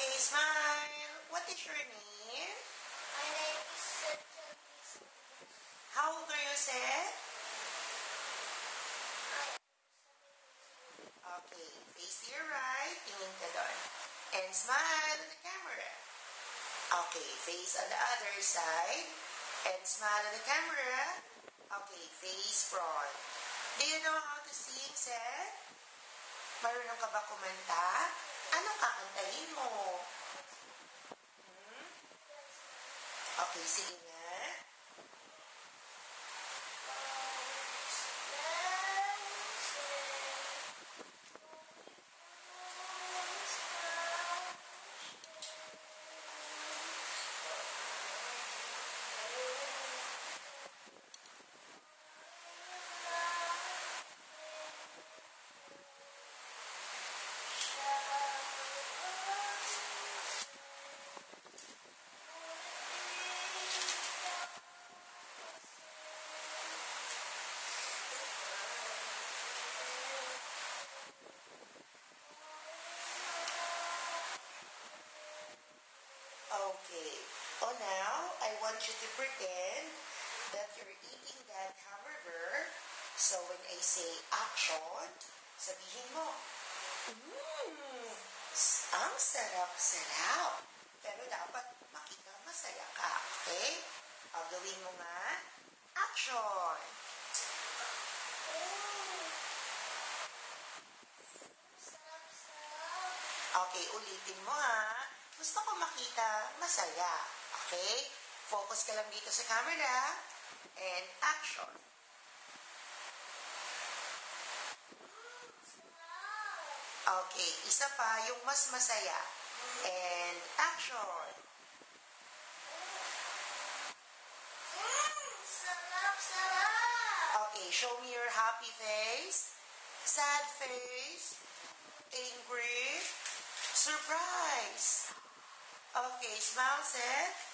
Okay, smile. What is your name? My name is Seth. How old are you, Seth? Okay, face to your right, tingin ka doon. And smile at the camera. Okay, face on the other side. And smile at the camera. Okay, face front. Do you know how to sing, Seth? Marunong ka ba kumanta? Anong kakantahin mo? Okay, sige nga. Okay. Oh, now, I want you to pretend that you're eating that hamburger. So, when I say action, sabihin mo, ang sarap-sarap. Pero dapat makita masaya ka, okay? O, gawin mo nga, action. Okay, ulitin mo ha. Gusto ko makita masaya. Okay? Focus ka lang dito sa camera. And action. Okay, isa pa yung mas masaya. And action. Okay, show me your happy face, sad face, angry, surprise. Okay, smile, Seth.